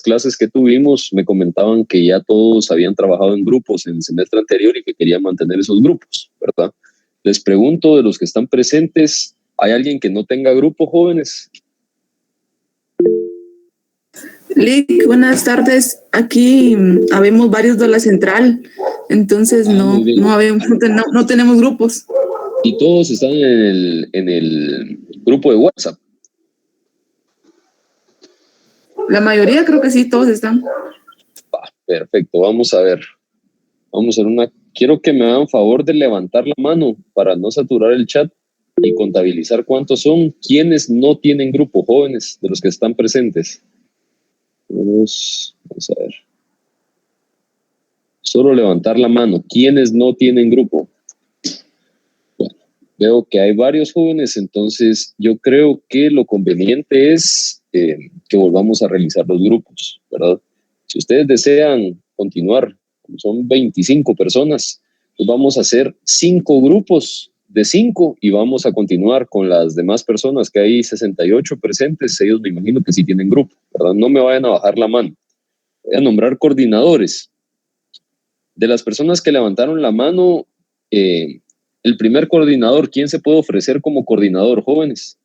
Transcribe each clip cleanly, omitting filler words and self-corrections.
clases que tuvimos me comentaban que ya todos habían trabajado en grupos en el semestre anterior y que querían mantener esos grupos, ¿verdad? Les pregunto, de los que están presentes, ¿hay alguien que no tenga grupo, jóvenes? Lick, buenas tardes. Aquí habemos varios de la central, entonces no tenemos grupos. ¿Y todos están en el grupo de WhatsApp? La mayoría creo que sí, todos están. Perfecto, vamos a ver. Vamos a hacer una... Quiero que me hagan favor de levantar la mano para no saturar el chat y contabilizar cuántos son. ¿Quiénes no tienen grupo, jóvenes, de los que están presentes? Vamos a ver. Solo levantar la mano. ¿Quiénes no tienen grupo? Bueno, veo que hay varios jóvenes, entonces yo creo que lo conveniente es que volvamos a realizar los grupos, ¿verdad? Si ustedes desean continuar, son 25 personas, pues vamos a hacer 5 grupos de 5 y vamos a continuar con las demás personas, que hay 68 presentes. Ellos me imagino que sí tienen grupo, ¿verdad? No me vayan a bajar la mano. Voy a nombrar coordinadores. De las personas que levantaron la mano, el primer coordinador, ¿quién se puede ofrecer como coordinador, jóvenes?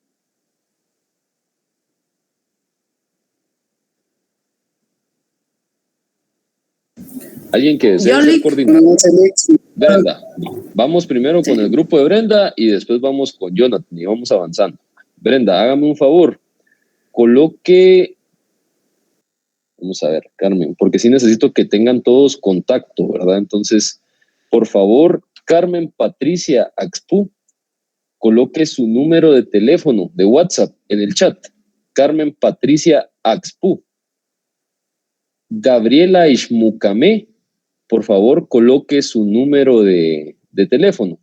¿Alguien que desee ser coordinador? Brenda. Vamos primero con el grupo de Brenda y después vamos con Jonathan y vamos avanzando. Brenda, hágame un favor. Coloque... Vamos a ver, Carmen, porque sí necesito que tengan todos contacto, ¿verdad? Entonces, por favor, Carmen Patricia Axpú, coloque su número de teléfono de WhatsApp en el chat. Carmen Patricia Axpú. Gabriela Ishmucamé, por favor, coloque su número de teléfono.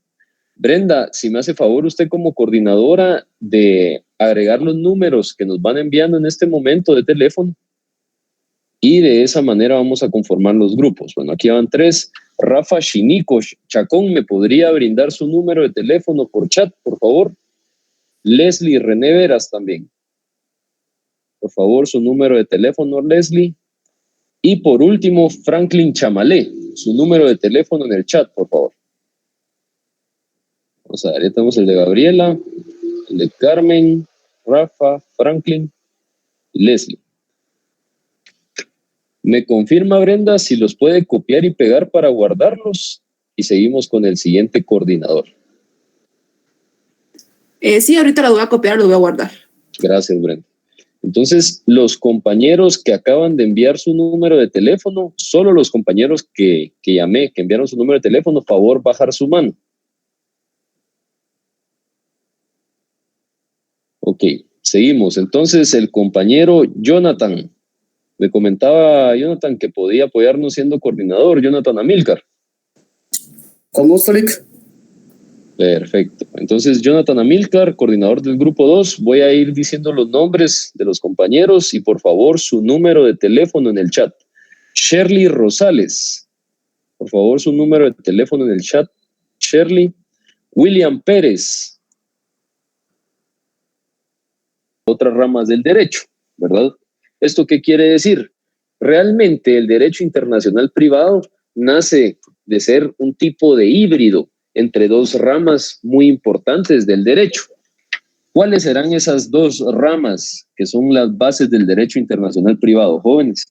Brenda, si me hace favor usted como coordinadora de agregar los números que nos van enviando en este momento de teléfono y de esa manera vamos a conformar los grupos. Bueno, aquí van 3. Rafa Shinico Chacón, ¿me podría brindar su número de teléfono por chat, por favor? Leslie René Veras también. Por favor, su número de teléfono, Leslie. Y por último, Franklin Chamalé, su número de teléfono en el chat, por favor. Vamos a ver, ya tenemos el de Gabriela, el de Carmen, Rafa, Franklin y Leslie. ¿Me confirma, Brenda, si los puede copiar y pegar para guardarlos? Y seguimos con el siguiente coordinador. Sí, ahorita lo voy a copiar, lo voy a guardar. Gracias, Brenda. Entonces, los compañeros que acaban de enviar su número de teléfono, solo los compañeros que llamé, que enviaron su número de teléfono, favor, bajar su mano. Ok, seguimos. Entonces, el compañero Jonathan. Me comentaba Jonathan que podía apoyarnos siendo coordinador. Jonathan Amílcar. Con gusto, Lick. Perfecto. Entonces, Jonathan Amílcar, coordinador del grupo 2. Voy a ir diciendo los nombres de los compañeros y, por favor, su número de teléfono en el chat. Shirley Rosales. Por favor, su número de teléfono en el chat. Shirley. William Pérez. Otras ramas del derecho, ¿verdad? ¿Esto qué quiere decir? Realmente el derecho internacional privado nace de ser un tipo de híbrido entre dos ramas muy importantes del derecho. ¿Cuáles serán esas dos ramas que son las bases del derecho internacional privado, jóvenes?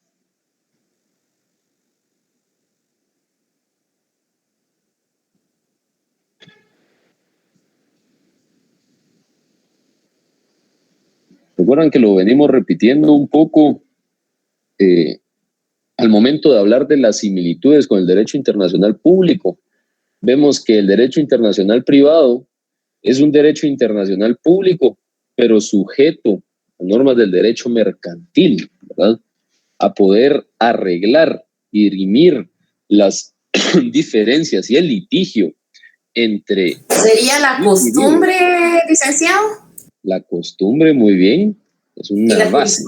Recuerdan que lo venimos repitiendo un poco al momento de hablar de las similitudes con el derecho internacional público. Vemos que el derecho internacional privado es un derecho internacional público, pero sujeto a normas del derecho mercantil, ¿verdad? A poder arreglar y dirimir las diferencias y el litigio entre... ¿Sería la costumbre, licenciado? La costumbre, muy bien, es una base.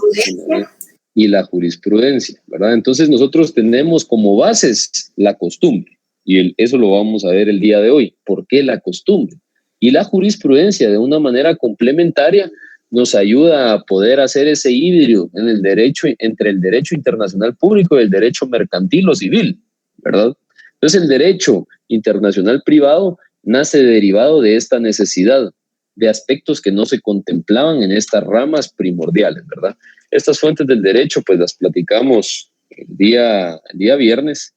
Y la jurisprudencia, ¿verdad? Entonces nosotros tenemos como bases la costumbre, y eso lo vamos a ver el día de hoy. ¿Por qué la costumbre? Y la jurisprudencia, de una manera complementaria, nos ayuda a poder hacer ese híbrido en el derecho, entre el derecho internacional público y el derecho mercantil o civil, ¿verdad? Entonces el derecho internacional privado nace derivado de esta necesidad de aspectos que no se contemplaban en estas ramas primordiales, ¿verdad? Estas fuentes del derecho pues las platicamos el día viernes,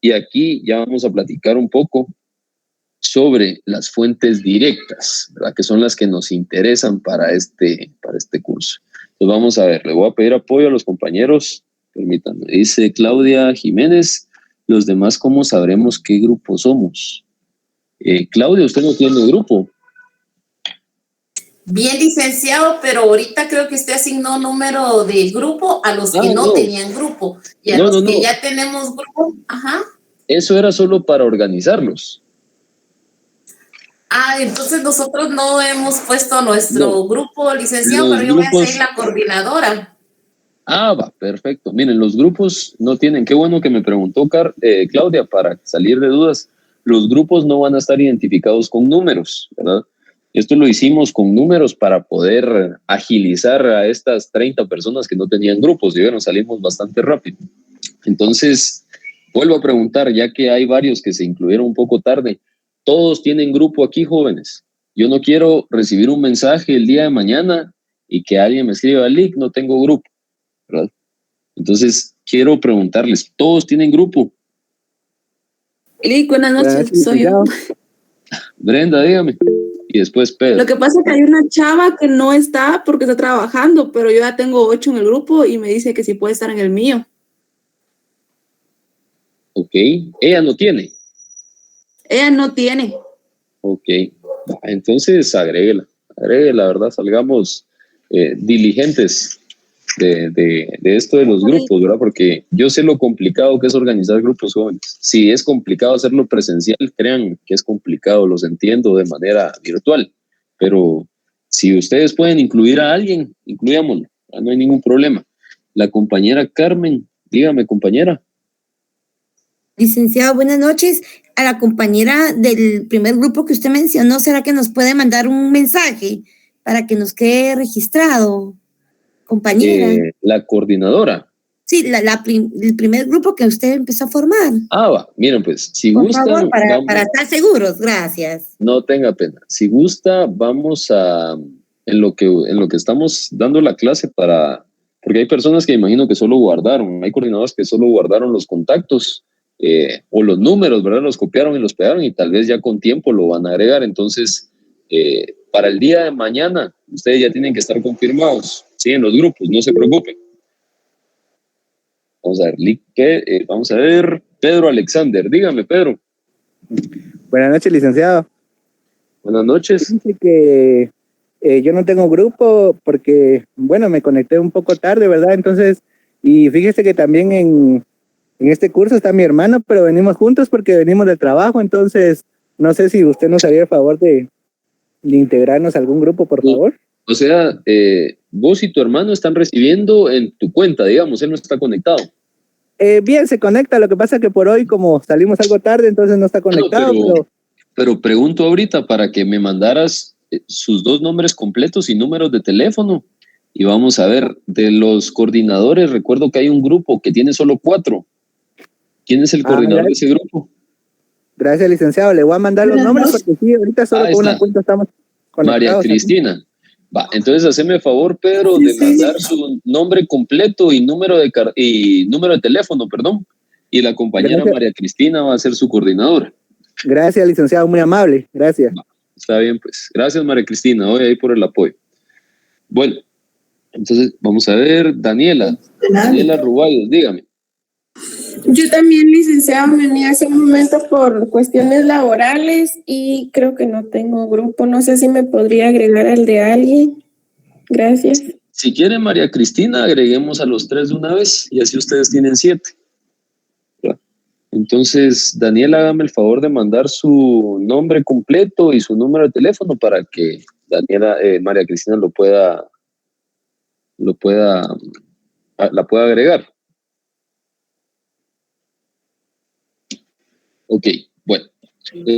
y aquí ya vamos a platicar un poco sobre las fuentes directas, ¿verdad? Que son las que nos interesan para este curso. Entonces vamos a ver, le voy a pedir apoyo a los compañeros, permítanme. Dice Claudia Jiménez, los demás, ¿cómo sabremos qué grupo somos? Claudia, usted no tiene grupo. Bien, licenciado, pero ahorita creo que usted asignó número de grupo a los que no tenían grupo. Y a los que ya tenemos grupo, ajá. Eso era solo para organizarlos. Entonces nosotros no hemos puesto nuestro grupo, licenciado, pero yo voy a ser la coordinadora. Va, perfecto. Miren, los grupos no tienen, qué bueno que me preguntó Claudia, para salir de dudas, los grupos no van a estar identificados con números, ¿verdad? Esto lo hicimos con números para poder agilizar a estas 30 personas que no tenían grupos, y bueno, salimos bastante rápido. Entonces, vuelvo a preguntar, ya que hay varios que se incluyeron un poco tarde, ¿todos tienen grupo aquí, jóvenes? Yo no quiero recibir un mensaje el día de mañana y que alguien me escriba, Lick, no tengo grupo, ¿verdad? Entonces, quiero preguntarles, ¿todos tienen grupo? Lick, buenas noches, soy yo. Brenda, dígame. Y después Pedro. Lo que pasa es que hay una chava que no está porque está trabajando, pero yo ya tengo 8 en el grupo y me dice que sí puede estar en el mío. Ok, ella no tiene. Ella no tiene. Ok, entonces agréguela, ¿verdad? Salgamos diligentes de esto de los grupos, ¿verdad? Porque yo sé lo complicado que es organizar grupos jóvenes. Si es complicado hacerlo presencial, crean que es complicado, los entiendo de manera virtual, pero si ustedes pueden incluir a alguien, incluyámoslo, no hay ningún problema. La compañera Carmen, dígame, compañera. Licenciado, buenas noches. A la compañera del primer grupo que usted mencionó, ¿será que nos puede mandar un mensaje para que nos quede registrado, compañera? La coordinadora. Sí, el primer grupo que usted empezó a formar. Va, miren pues, si por gustan... favor, para estar seguros, gracias. No tenga pena. Si gusta, vamos en lo que estamos dando la clase porque hay personas que imagino que solo guardaron, hay coordinadores que solo guardaron los contactos, o los números, ¿verdad? Los copiaron y los pegaron y tal vez ya con tiempo lo van a agregar. Entonces, para el día de mañana, ustedes ya tienen que estar confirmados, ¿sí? En los grupos, no se preocupen. Vamos a ver, Pedro Alexander, dígame, Pedro. Buenas noches, licenciado. Buenas noches. Dice que yo no tengo grupo porque, bueno, me conecté un poco tarde, ¿verdad? Entonces, y fíjese que también en este curso está mi hermano, pero venimos juntos porque venimos del trabajo, entonces no sé si usted nos haría el favor de integrarnos a algún grupo, por favor. O sea, vos y tu hermano están recibiendo en tu cuenta, digamos, él no está conectado. Bien, se conecta, lo que pasa es que por hoy, como salimos algo tarde, entonces no está conectado. Pero pregunto ahorita para que me mandaras sus 2 nombres completos y números de teléfono. Y vamos a ver, de los coordinadores, recuerdo que hay un grupo que tiene solo 4. ¿Quién es el coordinador de ese grupo? Gracias, licenciado. Le voy a mandar los nombres porque sí, ahorita solo con una cuenta estamos conectados. María Cristina. Va, entonces haceme favor, Pedro, de mandar su nombre completo y número de teléfono, perdón. Y la compañera María Cristina va a ser su coordinadora. Gracias, licenciado, muy amable. Gracias. Va, está bien, pues. Gracias, María Cristina. Voy ahí por el apoyo. Bueno, entonces vamos a ver, Daniela Ruballos, dígame. Yo también, licenciado, me uní hace un momento por cuestiones laborales y creo que no tengo grupo. No sé si me podría agregar al de alguien. Gracias. Si quiere, María Cristina, agreguemos a los 3 de una vez y así ustedes tienen 7. Entonces, Daniela, hágame el favor de mandar su nombre completo y su número de teléfono para que María Cristina la pueda agregar. Ok, bueno,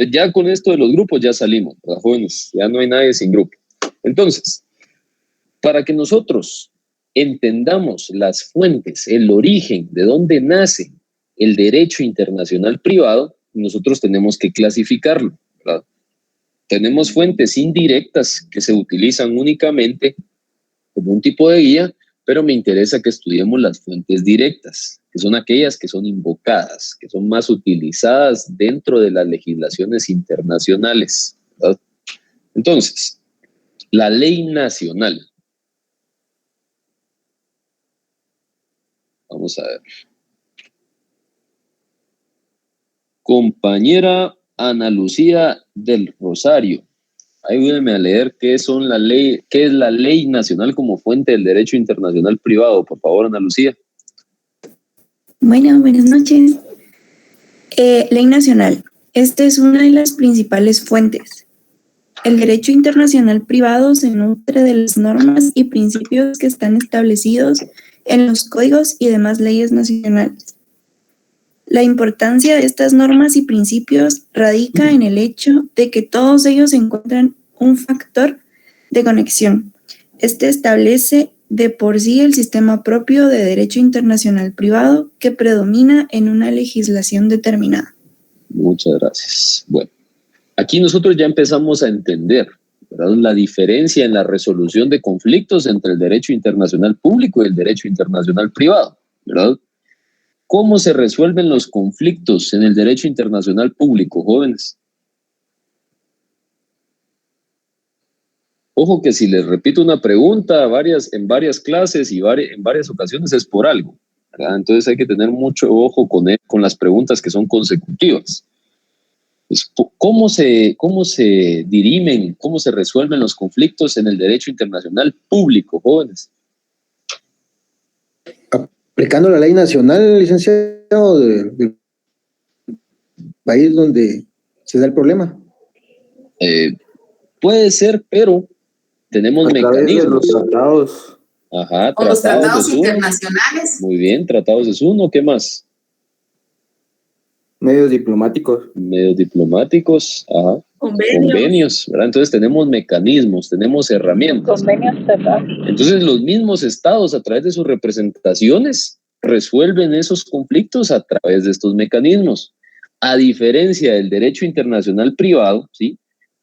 ya con esto de los grupos ya salimos, ¿verdad, jóvenes? Ya no hay nadie sin grupo. Entonces, Para que nosotros entendamos las fuentes, el origen, de dónde nace el derecho internacional privado, nosotros tenemos que clasificarlo, ¿verdad? Tenemos fuentes indirectas que se utilizan únicamente como un tipo de guía, pero me interesa que estudiemos las fuentes directas, que son aquellas que son invocadas, que son más utilizadas dentro de las legislaciones internacionales, ¿verdad? Entonces, la ley nacional. Vamos a ver. Compañera Ana Lucía del Rosario, ayúdenme a leer qué es la ley nacional como fuente del derecho internacional privado, por favor, Ana Lucía. Bueno, buenas noches. Ley nacional. Esta es una de las principales fuentes. El derecho internacional privado se nutre de las normas y principios que están establecidos en los códigos y demás leyes nacionales. La importancia de estas normas y principios radica en el hecho de que todos ellos encuentran un factor de conexión. Este establece de por sí el sistema propio de derecho internacional privado que predomina en una legislación determinada. Muchas gracias. Bueno, aquí nosotros ya empezamos a entender, ¿verdad?, la diferencia en la resolución de conflictos entre el derecho internacional público y el derecho internacional privado, ¿verdad? ¿Cómo se resuelven los conflictos en el derecho internacional público, jóvenes? Ojo que si les repito una pregunta en varias clases y en varias ocasiones es por algo, ¿verdad? Entonces hay que tener mucho ojo con las preguntas que son consecutivas. Pues, ¿cómo se dirimen, cómo se resuelven los conflictos en el derecho internacional público, jóvenes? Aplicando la ley nacional, licenciado, del país donde se da el problema. Puede ser, pero tenemos mecanismos. De los tratados. Ajá, o los tratados es internacionales. Muy bien, tratados es uno. ¿Qué más? Medios diplomáticos. Medios diplomáticos, ajá. Convenios, ¿verdad? Entonces tenemos mecanismos, tenemos herramientas. Convenios cerrados. Entonces los mismos estados, a través de sus representaciones, resuelven esos conflictos a través de estos mecanismos. A diferencia del derecho internacional privado, ¿sí?,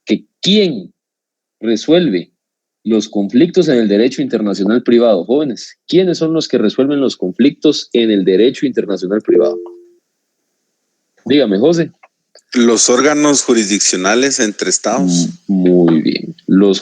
que ¿quién resuelve los conflictos en el derecho internacional privado, jóvenes? ¿Quiénes son los que resuelven los conflictos en el derecho internacional privado? Dígame, José. Los órganos jurisdiccionales entre estados. Muy bien. Los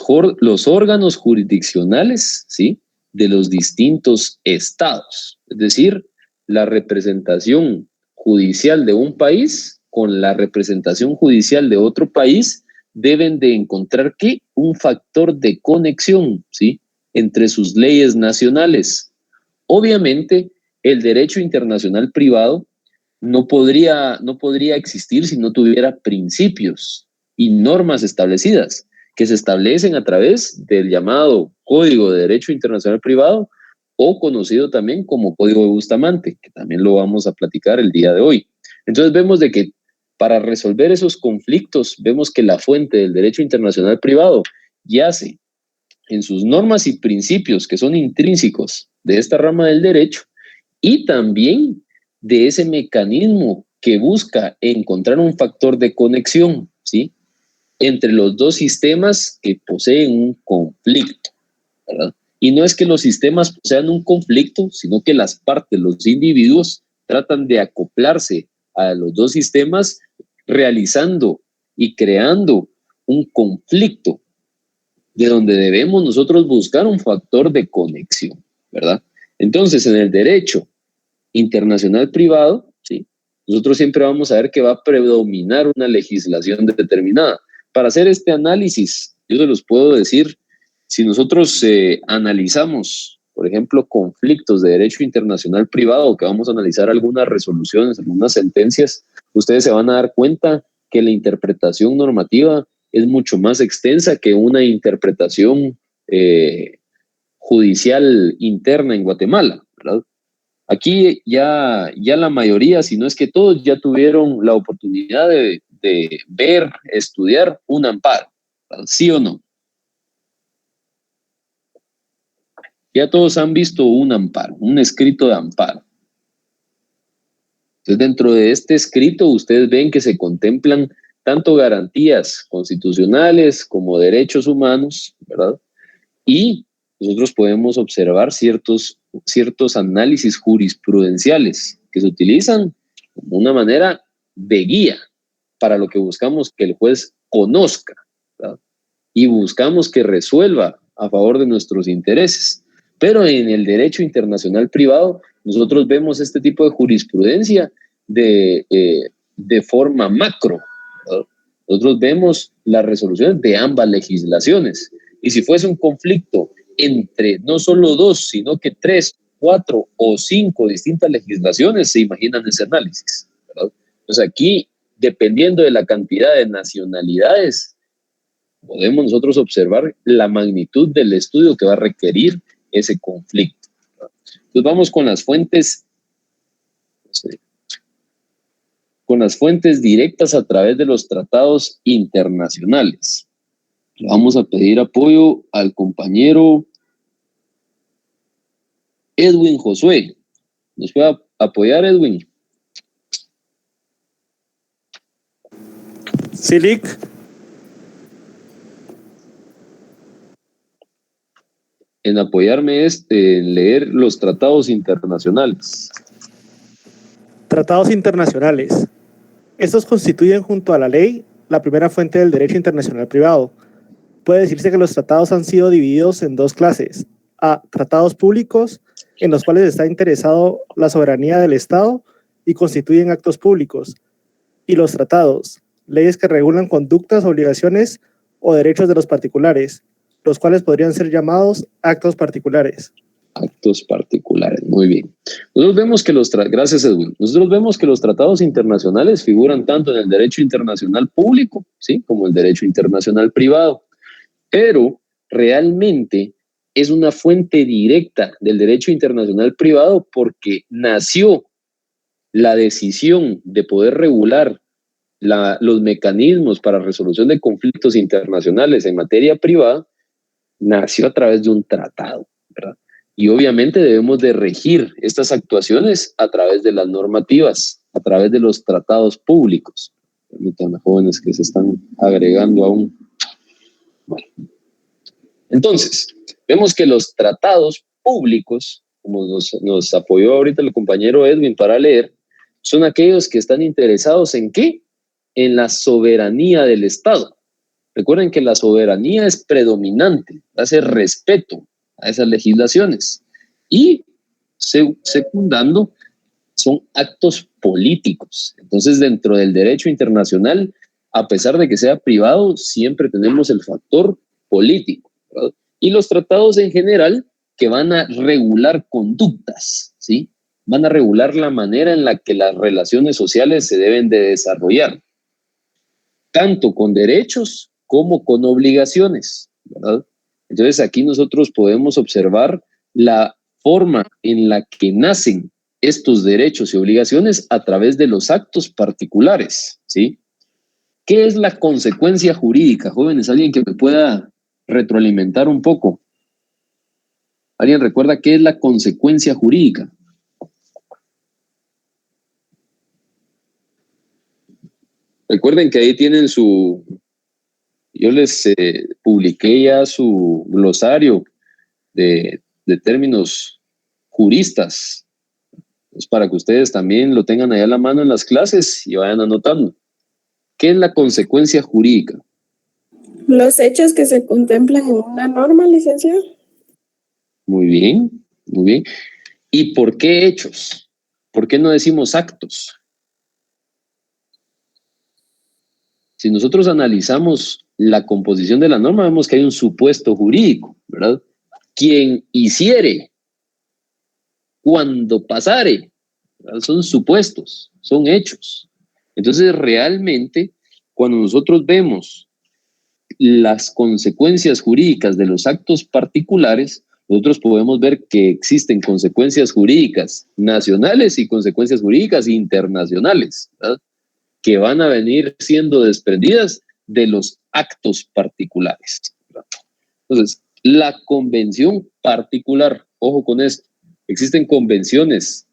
órganos jurisdiccionales, ¿sí?, de los distintos estados. Es decir, la representación judicial de un país con la representación judicial de otro país deben de encontrar ¿qué? Un factor de conexión, ¿sí?, entre sus leyes nacionales. Obviamente, el derecho internacional privado no podría existir si no tuviera principios y normas establecidas que se establecen a través del llamado Código de Derecho Internacional Privado, o conocido también como Código de Bustamante, que también lo vamos a platicar el día de hoy. Entonces vemos de que para resolver esos conflictos, vemos que la fuente del derecho internacional privado yace en sus normas y principios que son intrínsecos de esta rama del derecho, y también de ese mecanismo que busca encontrar un factor de conexión, ¿sí?, entre los dos sistemas que poseen un conflicto, ¿verdad? Y no es que los sistemas posean un conflicto, sino que las partes, los individuos, tratan de acoplarse a los dos sistemas, realizando y creando un conflicto de donde debemos nosotros buscar un factor de conexión, ¿verdad? Entonces, en el derecho internacional privado, ¿sí?, nosotros siempre vamos a ver que va a predominar una legislación determinada. Para hacer este análisis, yo se los puedo decir, si nosotros analizamos, por ejemplo, conflictos de derecho internacional privado, que vamos a analizar algunas resoluciones, algunas sentencias, ustedes se van a dar cuenta que la interpretación normativa es mucho más extensa que una interpretación judicial interna en Guatemala, ¿verdad? Aquí ya la mayoría, si no es que todos, ya tuvieron la oportunidad de ver, estudiar un amparo, ¿verdad? ¿Sí o no? Ya todos han visto un amparo, un escrito de amparo. Entonces, dentro de este escrito, ustedes ven que se contemplan tanto garantías constitucionales como derechos humanos, ¿verdad? Y nosotros podemos observar ciertos análisis jurisprudenciales que se utilizan como una manera de guía para lo que buscamos que el juez conozca, ¿verdad? Y buscamos que resuelva a favor de nuestros intereses. Pero en el derecho internacional privado, nosotros vemos este tipo de jurisprudencia de forma macro, ¿verdad? Nosotros vemos las resoluciones de ambas legislaciones. Y si fuese un conflicto entre no solo 2, sino que 3, 4 o 5 distintas legislaciones, se imaginan ese análisis, ¿verdad? Entonces aquí, dependiendo de la cantidad de nacionalidades, podemos nosotros observar la magnitud del estudio que va a requerir ese conflicto, ¿verdad? Entonces vamos con las fuentes, directas a través de los tratados internacionales. Le vamos a pedir apoyo al compañero Edwin Josué. ¿Nos puede apoyar, Edwin? Sí, Lick. En apoyarme en leer los tratados internacionales. Tratados internacionales. Estos constituyen, junto a la ley, la primera fuente del derecho internacional privado. Puede decirse que los tratados han sido divididos en dos clases. A, tratados públicos, en los cuales está interesado la soberanía del Estado y constituyen actos públicos. Y los tratados, leyes que regulan conductas, obligaciones o derechos de los particulares, los cuales podrían ser llamados actos particulares. Actos particulares, muy bien. Nosotros vemos que gracias, Edwin. Nosotros vemos que los tratados internacionales figuran tanto en el derecho internacional público, ¿sí?, como el derecho internacional privado. Pero realmente es una fuente directa del derecho internacional privado porque nació la decisión de poder regular los mecanismos para resolución de conflictos internacionales en materia privada, nació a través de un tratado, ¿verdad? Y obviamente debemos de regir estas actuaciones a través de las normativas, a través de los tratados públicos. Permítanme, jóvenes que se están agregando aún. Bueno. Entonces, vemos que los tratados públicos, como nos apoyó ahorita el compañero Edwin para leer, son aquellos que están interesados ¿en qué? En la soberanía del Estado. Recuerden que la soberanía es predominante, hace respeto a esas legislaciones. Y secundando, son actos políticos. Entonces, dentro del derecho internacional, a pesar de que sea privado, siempre tenemos el factor político, ¿verdad? Y los tratados en general que van a regular conductas, ¿sí? Van a regular la manera en la que las relaciones sociales se deben de desarrollar, tanto con derechos como con obligaciones, ¿verdad? Entonces aquí nosotros podemos observar la forma en la que nacen estos derechos y obligaciones a través de los actos particulares, ¿sí? ¿Qué es la consecuencia jurídica, jóvenes? ¿Alguien que me pueda retroalimentar un poco? ¿Alguien recuerda qué es la consecuencia jurídica? Recuerden que ahí tienen yo les publiqué ya su glosario de términos juristas. Es para que ustedes también lo tengan ahí a la mano en las clases y vayan anotando. ¿Qué es la consecuencia jurídica? Los hechos que se contemplan en una norma, licenciado. Muy bien, muy bien. ¿Y por qué hechos? ¿Por qué no decimos actos? Si nosotros analizamos la composición de la norma, vemos que hay un supuesto jurídico, ¿verdad? Quien hiciere, cuando pasare, ¿verdad? Son supuestos, son hechos. Entonces, realmente, cuando nosotros vemos las consecuencias jurídicas de los actos particulares, nosotros podemos ver que existen consecuencias jurídicas nacionales y consecuencias jurídicas internacionales, ¿verdad?, que van a venir siendo desprendidas de los actos particulares, ¿verdad? Entonces, La convención particular, ojo con esto, existen convenciones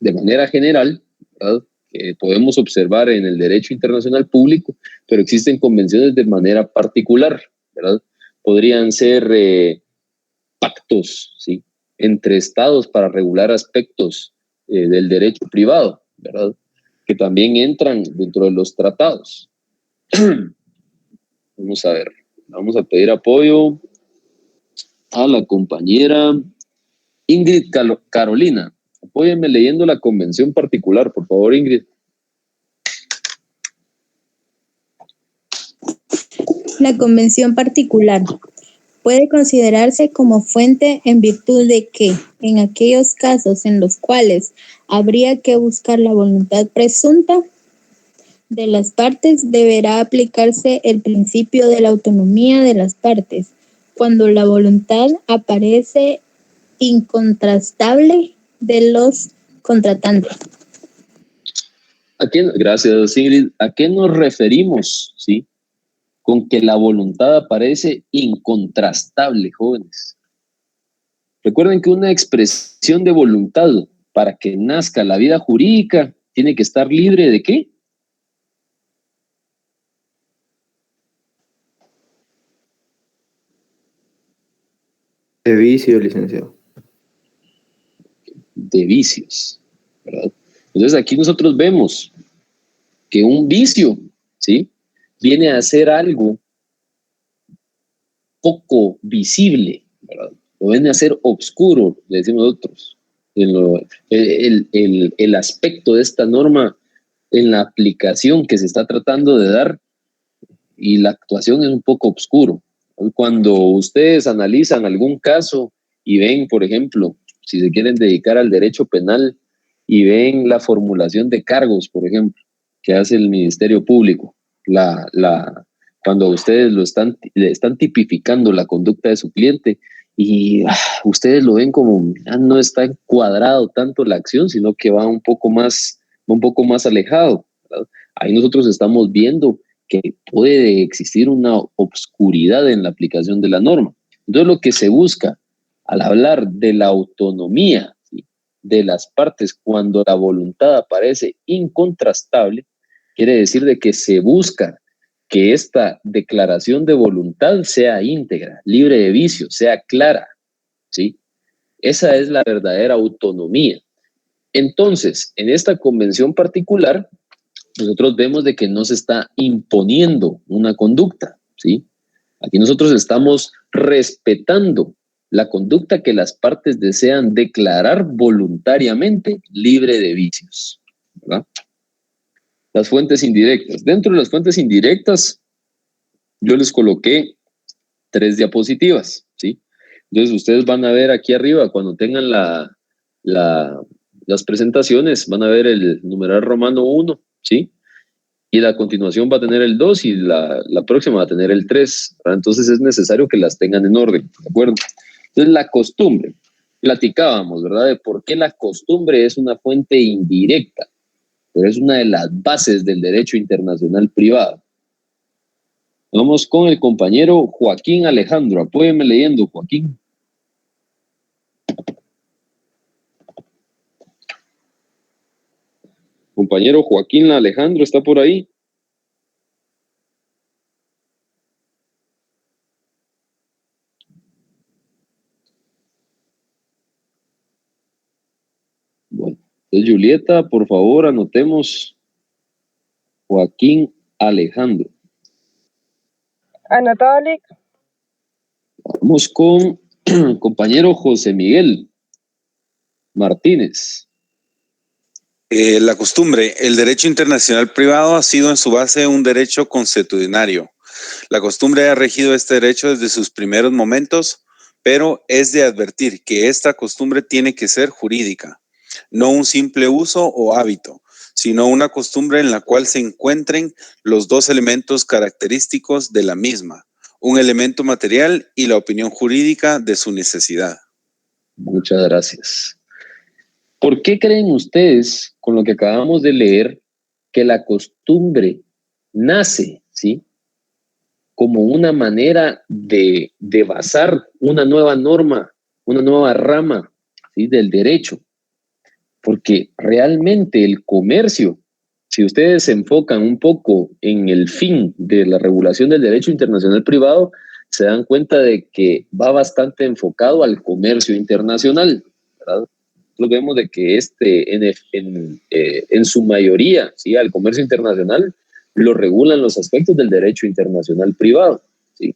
de manera general, ¿verdad?, que podemos observar en el derecho internacional público, pero existen convenciones de manera particular, ¿verdad? Podrían ser pactos, ¿sí?, entre estados para regular aspectos del derecho privado, ¿verdad?, que también entran dentro de los tratados. Vamos a ver, vamos a pedir apoyo a la compañera Ingrid Carolina. Apóyenme leyendo la convención particular, por favor, Ingrid. La convención particular puede considerarse como fuente en virtud de que, en aquellos casos en los cuales habría que buscar la voluntad presunta de las partes, deberá aplicarse el principio de la autonomía de las partes, cuando la voluntad aparece incontrastable de los contratantes. Gracias, Ingrid. ¿A qué nos referimos, sí, con que la voluntad aparece incontrastable, jóvenes? Recuerden que una expresión de voluntad para que nazca la vida jurídica tiene que estar libre ¿de qué? De vicio, licenciado. De vicios, ¿verdad? Entonces aquí nosotros vemos que un vicio, ¿sí?, viene a ser algo poco visible, ¿verdad? Lo viene a ser oscuro, le decimos nosotros. El aspecto de esta norma en la aplicación que se está tratando de dar y la actuación es un poco oscuro. Cuando ustedes analizan algún caso y ven, por ejemplo, si se quieren dedicar al derecho penal y ven la formulación de cargos, por ejemplo, que hace el Ministerio Público, cuando ustedes le están tipificando la conducta de su cliente y ustedes lo ven como no está encuadrado tanto la acción, sino que va un poco más alejado, ¿verdad? Ahí nosotros estamos viendo que puede existir una obscuridad en la aplicación de la norma. Entonces lo que se busca al hablar de la autonomía, ¿sí?, de las partes cuando la voluntad aparece incontrastable, quiere decir de que se busca que esta declaración de voluntad sea íntegra, libre de vicios, sea clara, ¿sí? Esa es la verdadera autonomía. Entonces, en esta convención particular, nosotros vemos de que no se está imponiendo una conducta, ¿sí? Aquí nosotros estamos respetando la conducta que las partes desean declarar voluntariamente libre de vicios, ¿verdad? Las fuentes indirectas. Dentro de las fuentes indirectas, yo les coloqué 3 diapositivas, ¿sí? Entonces, ustedes van a ver aquí arriba, cuando tengan las presentaciones, van a ver el numeral romano 1, ¿sí? Y a continuación va a tener el 2 y la próxima va a tener el 3, ¿verdad? Entonces es necesario que las tengan en orden, ¿de acuerdo? Entonces la costumbre, platicábamos, ¿verdad?, de por qué la costumbre es una fuente indirecta, pero es una de las bases del derecho internacional privado. Vamos con el compañero Joaquín Alejandro. Apóyeme leyendo, Joaquín. Compañero Joaquín Alejandro, ¿está por ahí? Bueno, entonces Julieta, por favor, anotemos Joaquín Alejandro. Anotado, Lic. Vamos con compañero José Miguel Martínez. La costumbre. El derecho internacional privado ha sido en su base un derecho consuetudinario. La costumbre ha regido este derecho desde sus primeros momentos, pero es de advertir que esta costumbre tiene que ser jurídica, no un simple uso o hábito, sino una costumbre en la cual se encuentren los 2 elementos característicos de la misma, un elemento material y la opinión jurídica de su necesidad. Muchas gracias. ¿Por qué creen ustedes, con lo que acabamos de leer, que la costumbre nace, ¿sí?, como una manera de basar una nueva norma, una nueva rama, ¿sí?, del derecho. Porque realmente el comercio, si ustedes se enfocan un poco en el fin de la regulación del derecho internacional privado, se dan cuenta de que va bastante enfocado al comercio internacional, ¿verdad? Lo vemos de que en su mayoría, ¿sí?, al comercio internacional lo regulan los aspectos del derecho internacional privado, ¿sí?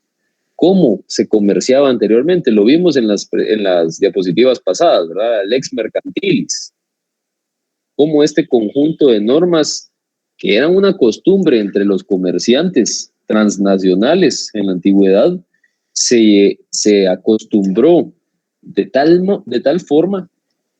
¿Cómo se comerciaba anteriormente? Lo vimos en las diapositivas pasadas, ¿verdad? El ex mercantilis. Cómo este conjunto de normas que eran una costumbre entre los comerciantes transnacionales en la antigüedad se acostumbró de tal forma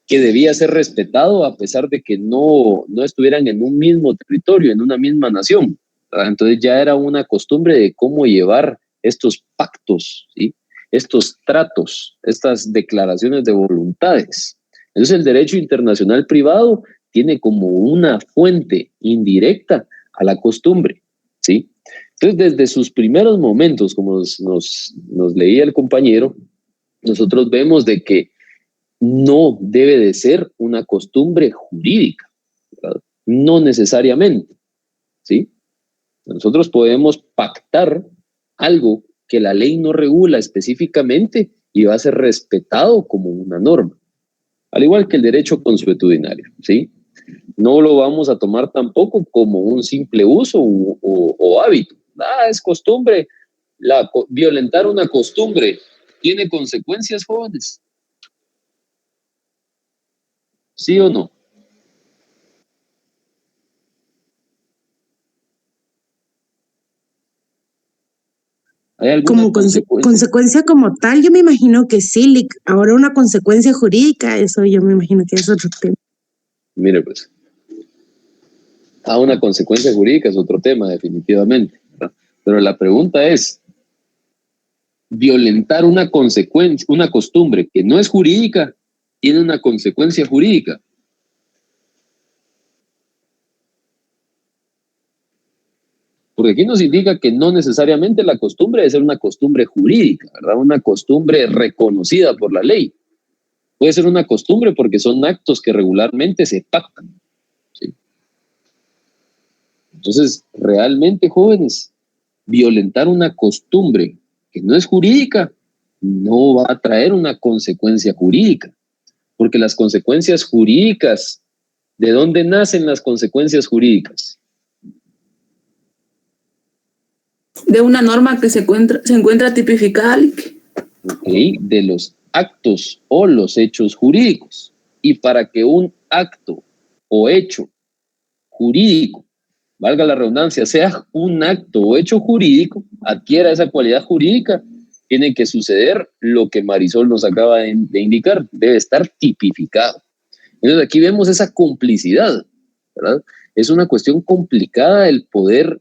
que debía ser respetado a pesar de que no estuvieran en un mismo territorio, en una misma nación, ¿verdad? Entonces ya era una costumbre de cómo llevar estos pactos, ¿sí?, estos tratos, estas declaraciones de voluntades. Entonces el derecho internacional privado tiene como una fuente indirecta a la costumbre, ¿sí? Entonces desde sus primeros momentos, como nos leía el compañero, nosotros vemos de que no debe de ser una costumbre jurídica, ¿verdad? No necesariamente, ¿sí? Nosotros podemos pactar algo que la ley no regula específicamente y va a ser respetado como una norma, al igual que el derecho consuetudinario, ¿sí? No lo vamos a tomar tampoco como un simple uso o hábito. Es costumbre. Violentar una costumbre tiene consecuencias, jóvenes. ¿Sí o no? Como consecuencia como tal, yo me imagino que sí. Ahora una consecuencia jurídica, eso yo me imagino que es otro tema. Mire pues, una consecuencia jurídica es otro tema definitivamente, ¿verdad? Pero la pregunta es, violentar una costumbre que no es jurídica, tiene una consecuencia jurídica. Porque aquí nos indica que no necesariamente la costumbre debe ser una costumbre jurídica, ¿verdad? Una costumbre reconocida por la ley. Puede ser una costumbre porque son actos que regularmente se pactan, ¿sí? Entonces, realmente, jóvenes, violentar una costumbre que no es jurídica no va a traer una consecuencia jurídica. Porque las consecuencias jurídicas, ¿de dónde nacen las consecuencias jurídicas? De una norma que se encuentra tipificada. Okay, de los actos o los hechos jurídicos. Y para que un acto o hecho jurídico, valga la redundancia, sea un acto o hecho jurídico, adquiera esa cualidad jurídica, tiene que suceder lo que Marisol nos acaba de indicar, debe estar tipificado. Entonces aquí vemos esa complicidad, ¿verdad? Es una cuestión complicada el poder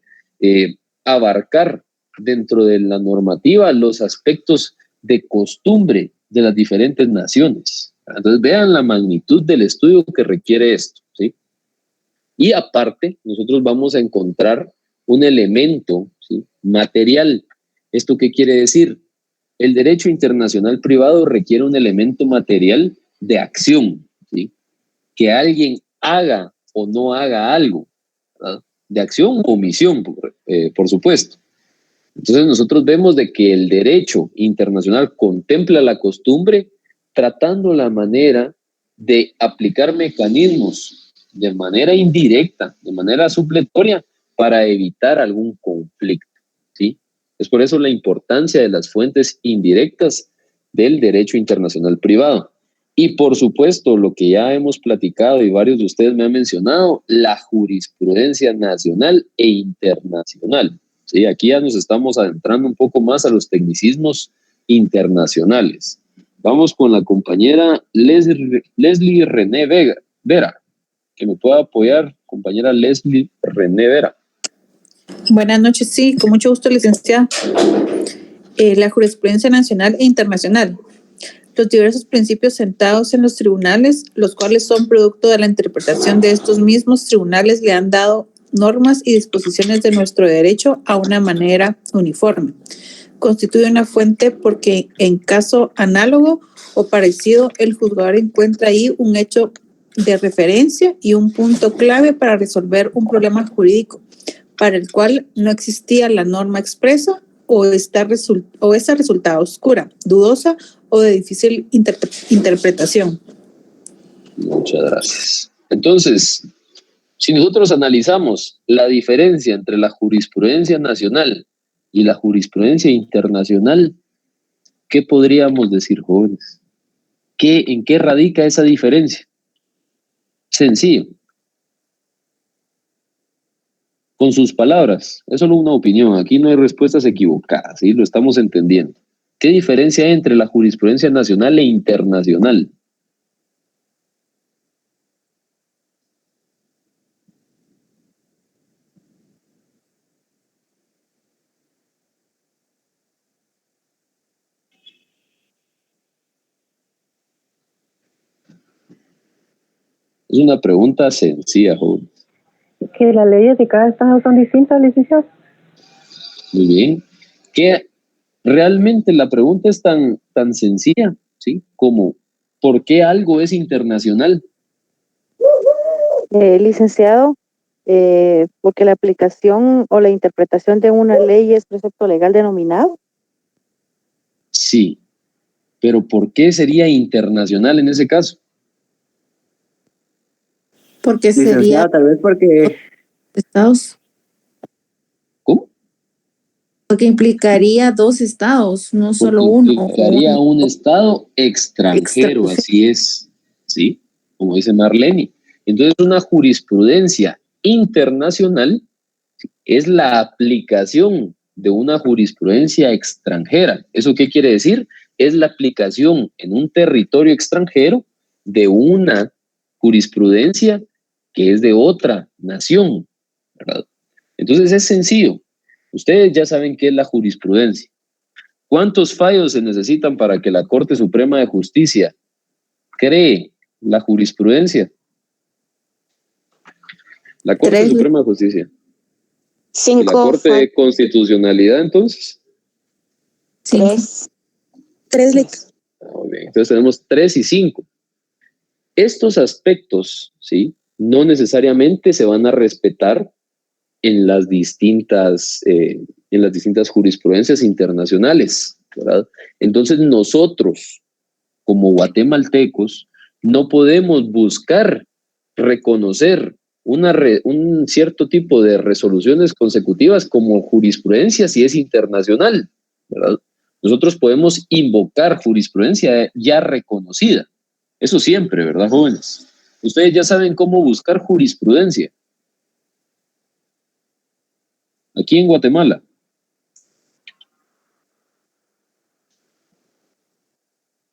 abarcar dentro de la normativa los aspectos de costumbre de las diferentes naciones. Entonces vean la magnitud del estudio que requiere esto, ¿sí? Y aparte, nosotros vamos a encontrar un elemento, ¿sí?, material. ¿Esto qué quiere decir? El derecho internacional privado requiere un elemento material de acción, ¿sí?, que alguien haga o no haga algo, ¿verdad? De acción o omisión, por supuesto. Entonces nosotros vemos de que el derecho internacional contempla la costumbre tratando la manera de aplicar mecanismos de manera indirecta, de manera supletoria, para evitar algún conflicto, ¿sí? Es por eso la importancia de las fuentes indirectas del derecho internacional privado. Y por supuesto, lo que ya hemos platicado y varios de ustedes me han mencionado, la jurisprudencia nacional e internacional, ¿sí? Aquí ya nos estamos adentrando un poco más a los tecnicismos internacionales. Vamos con la compañera Leslie René Vera, que me pueda apoyar, compañera Leslie René Vera. Buenas noches, sí, con mucho gusto, licenciada. La jurisprudencia nacional e internacional. Los diversos principios sentados en los tribunales, los cuales son producto de la interpretación de estos mismos tribunales, le han dado normas y disposiciones de nuestro derecho a una manera uniforme. Constituye una fuente porque en caso análogo o parecido, el juzgador encuentra ahí un hecho de referencia y un punto clave para resolver un problema jurídico para el cual no existía la norma expresa o esta resultada oscura, dudosa o de difícil interpretación. Muchas gracias. Entonces, si nosotros analizamos la diferencia entre la jurisprudencia nacional y la jurisprudencia internacional, ¿qué podríamos decir, jóvenes? ¿En qué radica esa diferencia? Sencillo. Con sus palabras, es solo una opinión, aquí no hay respuestas equivocadas, ¿sí? Lo estamos entendiendo. ¿Qué diferencia hay entre la jurisprudencia nacional e internacional? Es una pregunta sencilla, joven. Que las leyes de cada estado son distintas, licenciado. Muy bien. Que realmente la pregunta es tan sencilla, ¿sí? Como, ¿por qué algo es internacional? Licenciado, porque la aplicación o la interpretación de una ley es precepto legal denominado. Sí, pero ¿por qué sería internacional en ese caso? Porque sería tal vez porque estados. ¿Cómo? Porque implicaría dos estados, no solo uno. Implicaría un estado extranjero, así es, ¿sí? Como dice Marlene. Entonces, una jurisprudencia internacional es la aplicación de una jurisprudencia extranjera. ¿Eso qué quiere decir? Es la aplicación en un territorio extranjero de una jurisprudencia que es de otra nación, ¿verdad? Entonces es sencillo. Ustedes ya saben qué es la jurisprudencia. ¿Cuántos fallos se necesitan para que la Corte Suprema de Justicia cree la jurisprudencia? La Corte Suprema de Justicia. 5. ¿La Corte de Constitucionalidad, entonces? 3. 3. Muy bien. Entonces tenemos 3 y 5. Estos aspectos, ¿sí? No necesariamente se van a respetar en las distintas jurisprudencias internacionales, ¿verdad? Entonces nosotros, como guatemaltecos, no podemos buscar reconocer un cierto tipo de resoluciones consecutivas como jurisprudencia si es internacional, ¿verdad? Nosotros podemos invocar jurisprudencia ya reconocida. Eso siempre, ¿verdad, jóvenes? Ustedes ya saben cómo buscar jurisprudencia. Aquí en Guatemala.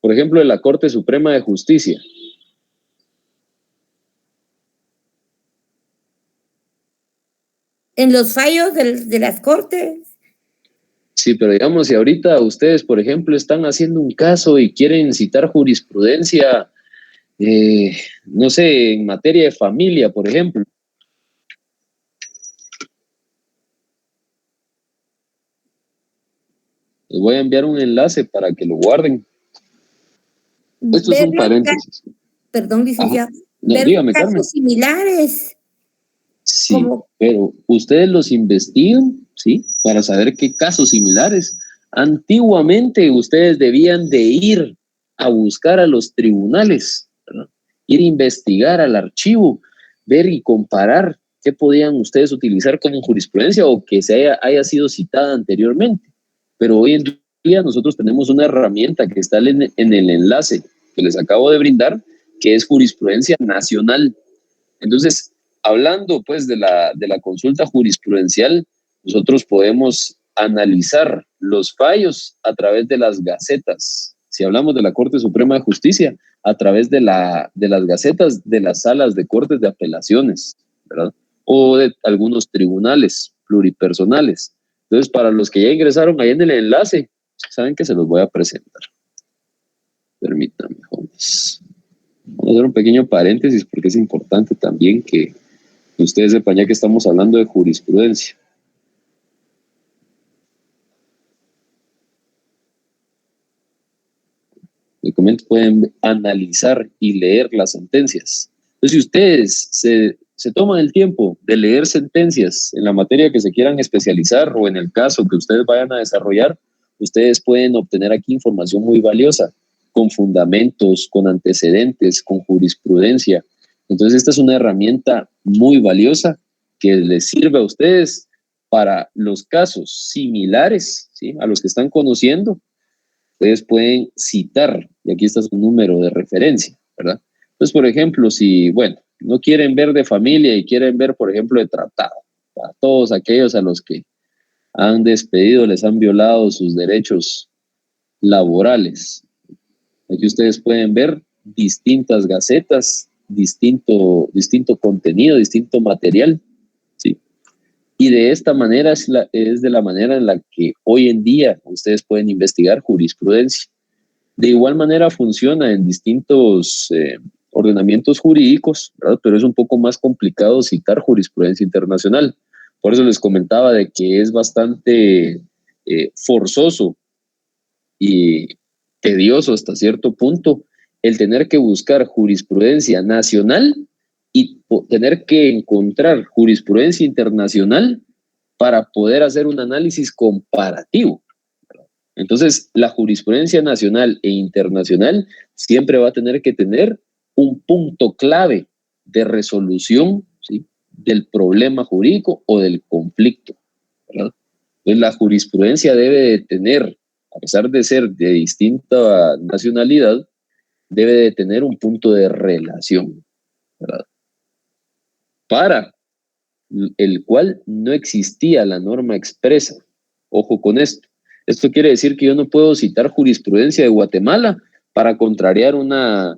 Por ejemplo, de la Corte Suprema de Justicia. En los fallos de las cortes. Sí, pero digamos, si ahorita ustedes, por ejemplo, están haciendo un caso y quieren citar jurisprudencia, no sé, en materia de familia, por ejemplo. Les voy a enviar un enlace para que lo guarden. Esto es un paréntesis. Perdón, licenciado. No, dígame, casos Carmen. similares. Sí, pero ustedes los investigan, ¿sí? Para saber qué casos similares. Antiguamente ustedes debían de ir a buscar a los tribunales, ¿verdad? Ir a investigar al archivo, ver y comparar qué podían ustedes utilizar como jurisprudencia o que haya sido citada anteriormente. Pero hoy en día nosotros tenemos una herramienta que está en el enlace que les acabo de brindar, que es jurisprudencia nacional. Entonces, hablando pues de la consulta jurisprudencial, nosotros podemos analizar los fallos a través de las gacetas. Si hablamos de la Corte Suprema de Justicia, a través de las gacetas de las salas de cortes de apelaciones, ¿verdad? O de algunos tribunales pluripersonales. Entonces, para los que ya ingresaron ahí en el enlace, saben que se los voy a presentar. Permítanme, jóvenes. Vamos a hacer un pequeño paréntesis porque es importante también que Que ustedes sepan ya que estamos hablando de jurisprudencia. Me comento, pueden analizar y leer las sentencias. Entonces, si ustedes se toman el tiempo de leer sentencias en la materia que se quieran especializar o en el caso que ustedes vayan a desarrollar, ustedes pueden obtener aquí información muy valiosa, con fundamentos, con antecedentes, con jurisprudencia. Entonces, esta es una herramienta muy valiosa que les sirve a ustedes para los casos similares, ¿sí?, a los que están conociendo. Ustedes pueden citar, y aquí está su número de referencia, ¿verdad? Entonces, por ejemplo, si, bueno, no quieren ver de familia y quieren ver, por ejemplo, de tratado, a todos aquellos a los que han despedido, les han violado sus derechos laborales. Aquí ustedes pueden ver distintas gacetas, distinto contenido, distinto material, ¿sí? Y de esta manera es de la manera en la que hoy en día ustedes pueden investigar jurisprudencia. De igual manera funciona en distintos ordenamientos jurídicos, ¿verdad? Pero es un poco más complicado citar jurisprudencia internacional. Por eso les comentaba de que es bastante forzoso y tedioso hasta cierto punto el tener que buscar jurisprudencia nacional y tener que encontrar jurisprudencia internacional para poder hacer un análisis comparativo. Entonces, la jurisprudencia nacional e internacional siempre va a tener que tener un punto clave de resolución, ¿sí?, del problema jurídico o del conflicto, ¿verdad? Entonces, la jurisprudencia debe de tener, a pesar de ser de distinta nacionalidad, debe de tener un punto de relación, ¿verdad?, para el cual no existía la norma expresa. Ojo con esto. Esto quiere decir que yo no puedo citar jurisprudencia de Guatemala para contrariar una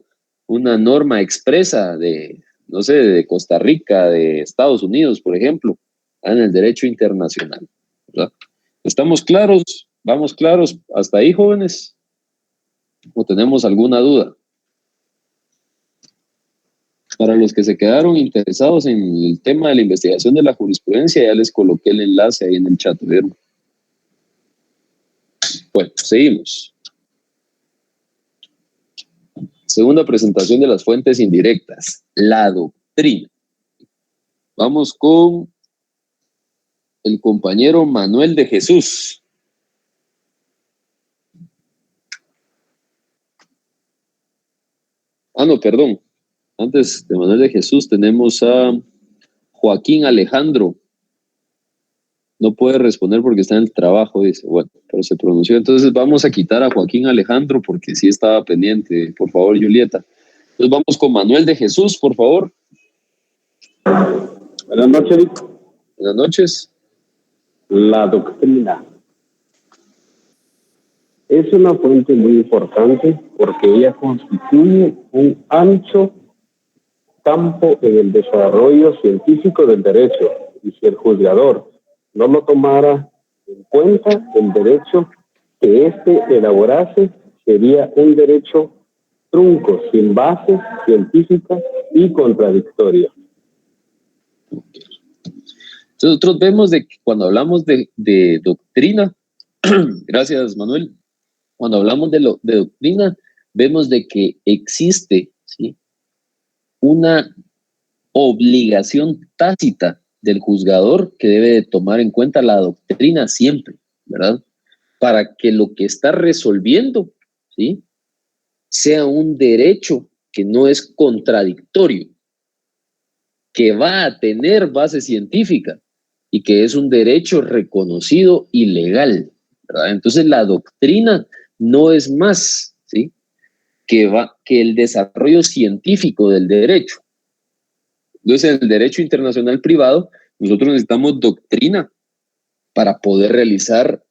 norma expresa de, no sé, de Costa Rica, de Estados Unidos, por ejemplo, en el derecho internacional, ¿verdad? ¿Estamos claros? ¿Vamos claros hasta ahí, jóvenes? ¿O tenemos alguna duda? Para los que se quedaron interesados en el tema de la investigación de la jurisprudencia, ya les coloqué el enlace ahí en el chat, ¿vieron? Bueno, seguimos. Segunda presentación de las fuentes indirectas, la doctrina. Vamos con el compañero Manuel de Jesús. No, perdón. Antes de Manuel de Jesús tenemos a Joaquín Alejandro. No puede responder porque está en el trabajo, dice. Bueno, pero se pronunció. Entonces vamos a quitar a Joaquín Alejandro porque sí estaba pendiente. Por favor, Julieta. Entonces vamos con Manuel de Jesús, por favor. Buenas noches. Buenas noches. La doctrina es una fuente muy importante porque ella constituye un ancho campo en el desarrollo científico del derecho, y si el juzgador no lo tomara en cuenta, el derecho que éste elaborase sería un derecho trunco, sin base científica y contradictorio. Nosotros vemos de que cuando hablamos de doctrina, gracias Manuel, cuando hablamos de doctrina, vemos de que existe, ¿sí?, una obligación tácita del juzgador que debe de tomar en cuenta la doctrina siempre, ¿verdad? Para que lo que está resolviendo, ¿sí?, sea un derecho que no es contradictorio, que va a tener base científica y que es un derecho reconocido y legal, ¿verdad? Entonces la doctrina no es más, ¿sí?, que el desarrollo científico del derecho. Entonces, en el derecho internacional privado, nosotros necesitamos doctrina para poder realizar,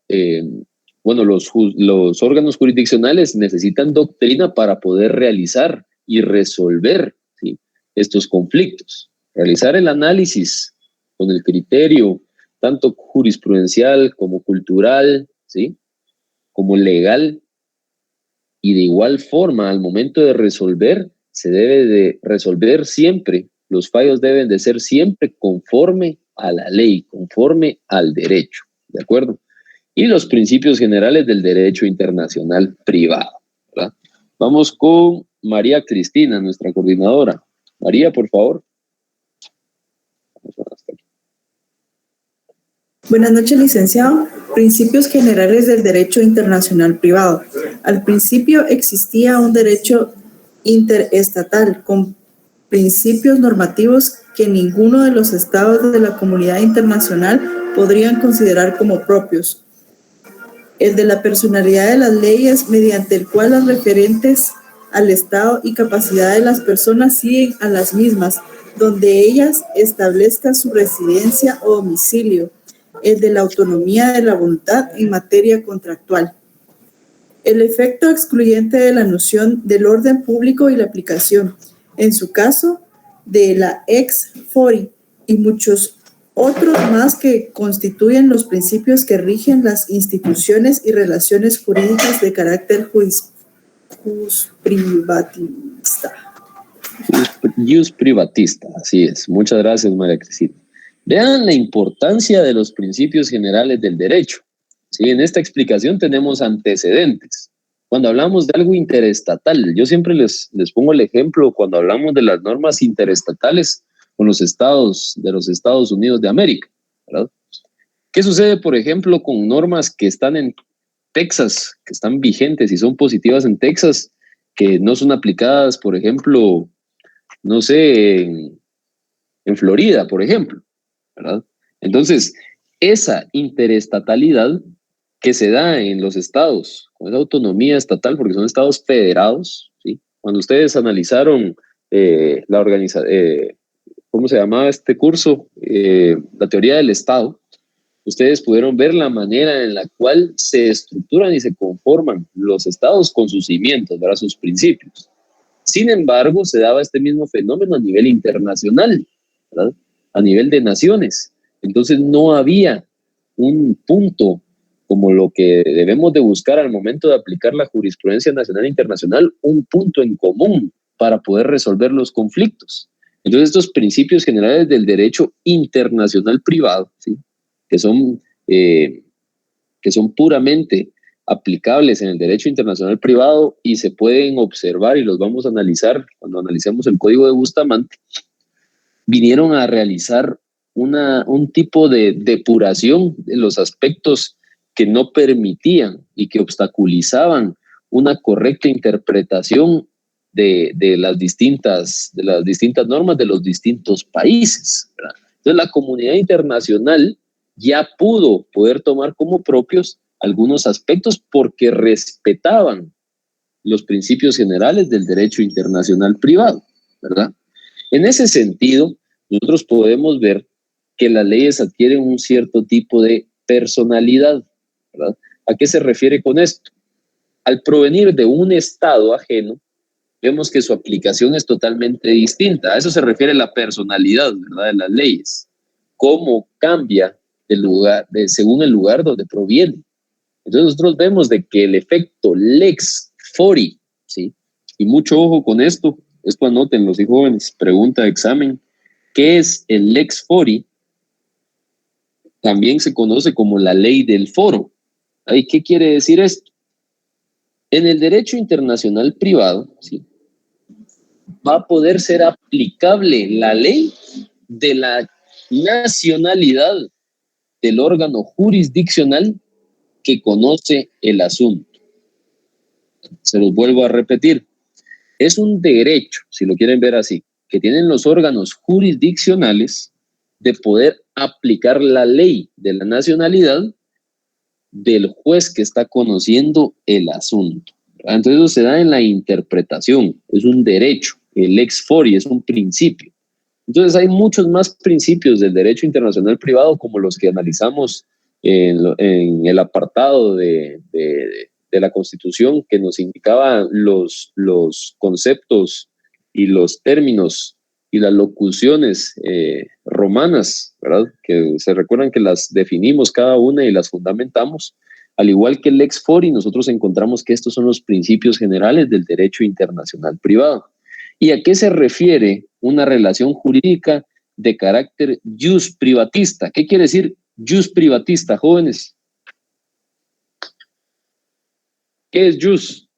los órganos jurisdiccionales necesitan doctrina para poder realizar y resolver, ¿sí?, estos conflictos. Realizar el análisis con el criterio tanto jurisprudencial como cultural, ¿sí?, como legal, y de igual forma al momento de resolver se debe de resolver siempre los fallos deben de ser siempre conforme a la ley, conforme al derecho, ¿de acuerdo? Y los principios generales del derecho internacional privado, ¿verdad? Vamos con María Cristina, nuestra coordinadora. María, por favor. Buenas noches, licenciado. Principios generales del derecho internacional privado. Al principio existía un derecho interestatal con principios normativos que ninguno de los estados de la comunidad internacional podrían considerar como propios. El de la personalidad de las leyes, mediante el cual las referentes al estado y capacidad de las personas siguen a las mismas, donde ellas establezcan su residencia o domicilio. El de la autonomía de la voluntad en materia contractual. El efecto excluyente de la noción del orden público y la aplicación, en su caso, de la ex fori y muchos otros más que constituyen los principios que rigen las instituciones y relaciones jurídicas de carácter Privatista, así es. Muchas gracias, María Cristina. Vean la importancia de los principios generales del derecho. ¿Sí? En esta explicación tenemos antecedentes. Cuando hablamos de algo interestatal, yo siempre les pongo el ejemplo cuando hablamos de las normas interestatales con los estados de los Estados Unidos de América, ¿verdad? ¿Qué sucede, por ejemplo, con normas que están en Texas, que están vigentes y son positivas en Texas, que no son aplicadas, por ejemplo, no sé, en Florida, por ejemplo, ¿verdad? Entonces, esa interestatalidad que se da en los estados, con esa autonomía estatal, porque son estados federados, ¿sí? Cuando ustedes analizaron ¿cómo se llamaba este curso? La teoría del Estado, ustedes pudieron ver la manera en la cual se estructuran y se conforman los estados con sus cimientos, ¿verdad? Sus principios. Sin embargo, se daba este mismo fenómeno a nivel internacional, ¿verdad? A nivel de naciones. Entonces no había un punto como lo que debemos de buscar al momento de aplicar la jurisprudencia nacional e internacional, un punto en común para poder resolver los conflictos. Entonces estos principios generales del derecho internacional privado, ¿sí? que son puramente aplicables en el derecho internacional privado y se pueden observar y los vamos a analizar cuando analicemos el Código de Bustamante, vinieron a realizar un tipo de depuración de los aspectos que no permitían y que obstaculizaban una correcta interpretación de las distintas normas de los distintos países, ¿verdad? Entonces la comunidad internacional ya pudo poder tomar como propios algunos aspectos porque respetaban los principios generales del derecho internacional privado, ¿verdad? En ese sentido, nosotros podemos ver que las leyes adquieren un cierto tipo de personalidad, ¿verdad? ¿A qué se refiere con esto? Al provenir de un estado ajeno, vemos que su aplicación es totalmente distinta. A eso se refiere la personalidad, ¿verdad? De las leyes. Cómo cambia según el lugar donde proviene. Entonces nosotros vemos de que el efecto lex fori, ¿sí? Y mucho ojo con esto anótenlo, sí, jóvenes, pregunta de examen. ¿Qué es el lex fori? También se conoce como la ley del foro. ¿Y qué quiere decir esto? En el derecho internacional privado, ¿sí? Va a poder ser aplicable la ley de la nacionalidad del órgano jurisdiccional que conoce el asunto. Se los vuelvo a repetir. Es un derecho, si lo quieren ver así, que tienen los órganos jurisdiccionales de poder aplicar la ley de la nacionalidad del juez que está conociendo el asunto. Entonces eso se da en la interpretación, es un derecho, el ex fori es un principio. Entonces hay muchos más principios del derecho internacional privado como los que analizamos en el apartado de la Constitución que nos indicaba los conceptos y los términos y las locuciones romanas, ¿verdad? Que se recuerdan que las definimos cada una y las fundamentamos. Al igual que el lex fori, nosotros encontramos que estos son los principios generales del derecho internacional privado. ¿Y a qué se refiere una relación jurídica de carácter jus privatista? ¿Qué quiere decir jus privatista, jóvenes? ¿Qué es jus?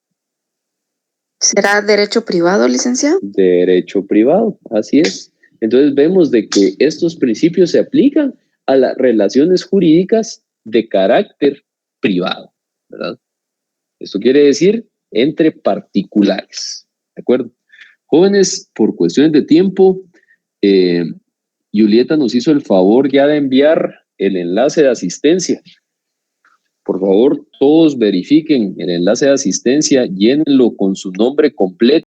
¿Será derecho privado, licenciado? Derecho privado, así es. Entonces vemos de que estos principios se aplican a las relaciones jurídicas de carácter privado, ¿verdad? Esto quiere decir entre particulares, ¿de acuerdo? Jóvenes, por cuestiones de tiempo, Julieta nos hizo el favor ya de enviar el enlace de asistencia. Por favor, todos verifiquen el enlace de asistencia, llénenlo con su nombre completo.